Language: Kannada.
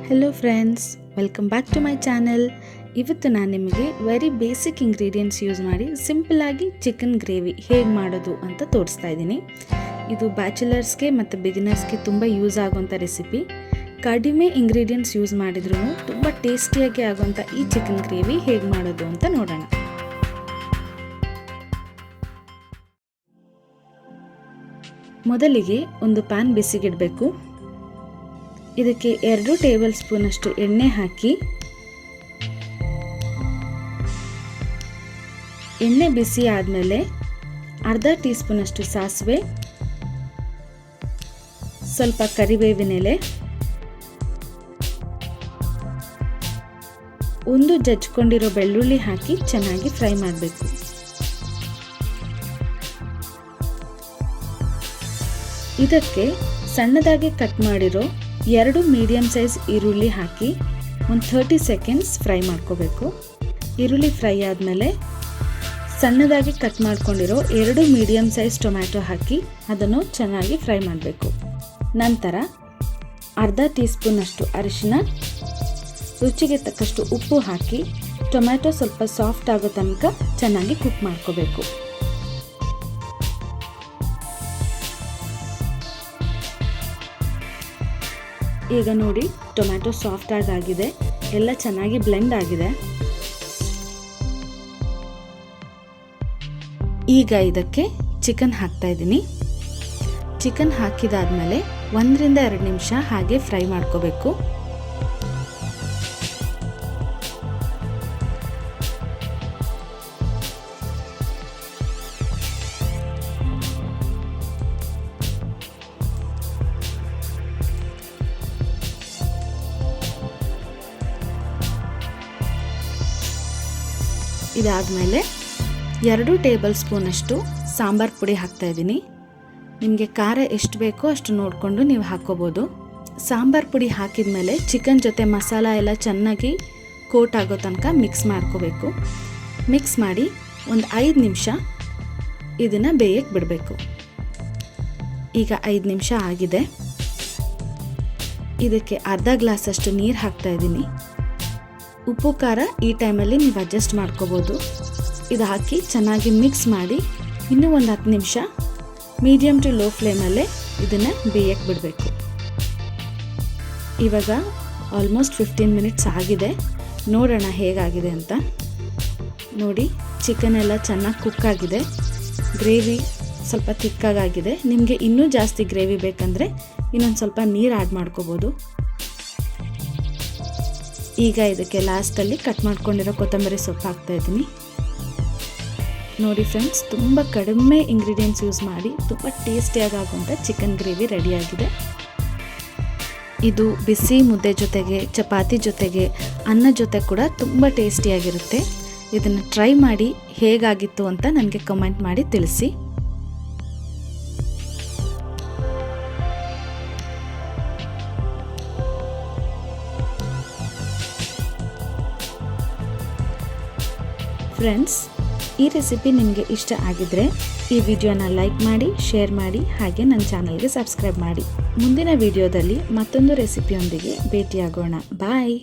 Hello friends, welcome back to my channel. ಇವತ್ತು ನಾನು ನಿಮಗೆ ವೆರಿ ಬೇಸಿಕ್ ಇಂಗ್ರೀಡಿಯೆಂಟ್ಸ್ ಯೂಸ್ ಮಾಡಿ ಸಿಂಪಲ್ಲಾಗಿ ಚಿಕನ್ ಗ್ರೇವಿ ಹೇಗೆ ಮಾಡೋದು ಅಂತ ತೋರಿಸ್ತಾ ಇದ್ದೀನಿ. ಇದು ಬ್ಯಾಚುಲರ್ಸ್ಗೆ ಮತ್ತು ಬಿಗಿನರ್ಸ್ಗೆ ತುಂಬ ಯೂಸ್ ಆಗೋಂಥ ರೆಸಿಪಿ. ಕಡಿಮೆ ಇಂಗ್ರೀಡಿಯೆಂಟ್ಸ್ ಯೂಸ್ ಮಾಡಿದ್ರೂ ತುಂಬ ಟೇಸ್ಟಿಯಾಗಿ ಆಗೋಂಥ ಈ ಚಿಕನ್ ಗ್ರೇವಿ ಹೇಗೆ ಮಾಡೋದು ಅಂತ ನೋಡೋಣ. ಮೊದಲಿಗೆ ಒಂದು ಪ್ಯಾನ್ ಬಿಸಿಗಿಡಬೇಕು. ಇದಕ್ಕೆ 2 ಟೇಬಲ್ ಸ್ಪೂನಷ್ಟು ಎಣ್ಣೆ ಹಾಕಿ, ಎಣ್ಣೆ ಬಿಸಿ ಆದಮೇಲೆ ಅರ್ಧ ಟೀ ಸ್ಪೂನಷ್ಟು ಸಾಸಿವೆ, ಸ್ವಲ್ಪ ಕರಿಬೇವಿನ ಎಲೆ, ಒಂದು ಜಜ್ಕೊಂಡಿರೋ ಬೆಳ್ಳುಳ್ಳಿ ಹಾಕಿ ಚೆನ್ನಾಗಿ ಫ್ರೈ ಮಾಡಬೇಕು. ಇದಕ್ಕೆ ಸಣ್ಣದಾಗಿ ಕಟ್ ಮಾಡಿರೋ 2 ಮೀಡಿಯಮ್ ಸೈಜ್ ಈರುಳ್ಳಿ ಹಾಕಿ ಒಂದು 30 ಸೆಕೆಂಡ್ಸ್ ಫ್ರೈ ಮಾಡ್ಕೋಬೇಕು. ಈರುಳ್ಳಿ ಫ್ರೈ ಆದಮೇಲೆ ಸಣ್ಣದಾಗಿ ಕಟ್ ಮಾಡ್ಕೊಂಡಿರೋ 2 ಮೀಡಿಯಮ್ ಸೈಜ್ ಟೊಮ್ಯಾಟೊ ಹಾಕಿ ಅದನ್ನು ಚೆನ್ನಾಗಿ ಫ್ರೈ ಮಾಡಬೇಕು. ನಂತರ ಅರ್ಧ ಟೀ ಸ್ಪೂನಷ್ಟು ಅರಿಶಿನ, ರುಚಿಗೆ ತಕ್ಕಷ್ಟು ಉಪ್ಪು ಹಾಕಿ ಟೊಮ್ಯಾಟೊ ಸ್ವಲ್ಪ ಸಾಫ್ಟ್ ಆಗೋ ತನಕ ಚೆನ್ನಾಗಿ ಕುಕ್ ಮಾಡ್ಕೋಬೇಕು. ಈಗ ನೋಡಿ, ಟೊಮ್ಯಾಟೊ ಸಾಫ್ಟ್ ಆಗಿದೆ, ಎಲ್ಲ ಚೆನ್ನಾಗಿ ಬ್ಲೆಂಡ್ ಆಗಿದೆ. ಈಗ ಇದಕ್ಕೆ ಚಿಕನ್ ಹಾಕ್ತಾ ಇದ್ದೀನಿ. ಚಿಕನ್ ಹಾಕಿದಾದ್ಮೇಲೆ 1 ರಿಂದ 2 ನಿಮಿಷ ಹಾಗೆ ಫ್ರೈ ಮಾಡ್ಕೋಬೇಕು. ಇದಾದಮೇಲೆ 2 ಟೇಬಲ್ ಸ್ಪೂನಷ್ಟು ಸಾಂಬಾರು ಪುಡಿ ಹಾಕ್ತಾ ಇದ್ದೀನಿ. ನಿಮಗೆ ಖಾರ ಎಷ್ಟು ಬೇಕೋ ಅಷ್ಟು ನೋಡಿಕೊಂಡು ನೀವು ಹಾಕ್ಕೋಬೋದು. ಸಾಂಬಾರು ಪುಡಿ ಹಾಕಿದ ಮೇಲೆ ಚಿಕನ್ ಜೊತೆ ಮಸಾಲ ಎಲ್ಲ ಚೆನ್ನಾಗಿ ಕೋಟ್ ಆಗೋ ತನಕ ಮಿಕ್ಸ್ ಮಾಡ್ಕೋಬೇಕು. ಮಿಕ್ಸ್ ಮಾಡಿ ಒಂದು 5 ನಿಮಿಷ ಇದನ್ನು ಬೇಯಕ್ಕೆ ಬಿಡಬೇಕು. ಈಗ 5 ನಿಮಿಷ ಆಗಿದೆ. ಇದಕ್ಕೆ ಅರ್ಧ ಗ್ಲಾಸಷ್ಟು ನೀರು ಹಾಕ್ತಾ ಇದ್ದೀನಿ. ಉಪ್ಪು ಖಾರ ಈ ಟೈಮಲ್ಲಿ ನೀವು ಅಡ್ಜಸ್ಟ್ ಮಾಡ್ಕೋಬೋದು. ಇದು ಹಾಕಿ ಚೆನ್ನಾಗಿ ಮಿಕ್ಸ್ ಮಾಡಿ ಇನ್ನೂ ಒಂದು 10 ನಿಮಿಷ ಮೀಡಿಯಮ್ ಟು ಲೋ ಫ್ಲೇಮಲ್ಲೇ ಇದನ್ನು ಬೇಯಕ್ಕೆ ಬಿಡಬೇಕು. ಇವಾಗ ಆಲ್ಮೋಸ್ಟ್ 15 ಮಿನಿಟ್ಸ್ ಆಗಿದೆ. ನೋಡೋಣ ಹೇಗಾಗಿದೆ ಅಂತ. ನೋಡಿ, ಚಿಕನ್ ಎಲ್ಲ ಚೆನ್ನಾಗಿ ಕುಕ್ ಆಗಿದೆ. ಗ್ರೇವಿ ಸ್ವಲ್ಪ ತಿಕ್ಕಾಗಿದೆ. ನಿಮಗೆ ಇನ್ನೂ ಜಾಸ್ತಿ ಗ್ರೇವಿ ಬೇಕಂದರೆ ಇನ್ನೊಂದು ಸ್ವಲ್ಪ ನೀರು ಆ್ಯಡ್ ಮಾಡ್ಕೋಬೋದು. ಈಗ ಇದಕ್ಕೆ ಲಾಸ್ಟಲ್ಲಿ ಕಟ್ ಮಾಡ್ಕೊಂಡಿರೋ ಕೊತ್ತಂಬರಿ ಸೊಪ್ಪು ಹಾಕ್ತಾ ಇದ್ದೀನಿ. ನೋಡಿ ಫ್ರೆಂಡ್ಸ್, ತುಂಬ ಕಡಿಮೆ ಇಂಗ್ರೀಡಿಯೆಂಟ್ಸ್ ಯೂಸ್ ಮಾಡಿ ತುಂಬ ಟೇಸ್ಟಿಯಾಗಿ ಆಗುವಂಥ ಚಿಕನ್ ಗ್ರೇವಿ ರೆಡಿಯಾಗಿದೆ. ಇದು ಬಿಸಿ ಮುದ್ದೆ ಜೊತೆಗೆ, ಚಪಾತಿ ಜೊತೆಗೆ, ಅನ್ನ ಜೊತೆ ಕೂಡ ತುಂಬ ಟೇಸ್ಟಿಯಾಗಿರುತ್ತೆ. ಇದನ್ನು ಟ್ರೈ ಮಾಡಿ ಹೇಗಾಗಿತ್ತು ಅಂತ ನನಗೆ ಕಮೆಂಟ್ ಮಾಡಿ ತಿಳಿಸಿ. ಫ್ರೆಂಡ್ಸ್, ಈ ರೆಸಿಪಿ ನಿಮಗೆ ಇಷ್ಟ ಆಗಿದ್ರೆ ಈ ವಿಡಿಯೋನ ಲೈಕ್ ಮಾಡಿ, ಶೇರ್ ಮಾಡಿ, ಹಾಗೆ ನನ್ನ ಚಾನಲ್ಗೆ ಸಬ್ಸ್ಕ್ರೈಬ್ ಮಾಡಿ. ಮುಂದಿನ ವಿಡಿಯೋದಲ್ಲಿ ಮತ್ತೊಂದು ರೆಸಿಪಿಯೊಂದಿಗೆ ಭೇಟಿಯಾಗೋಣ. ಬಾಯ್.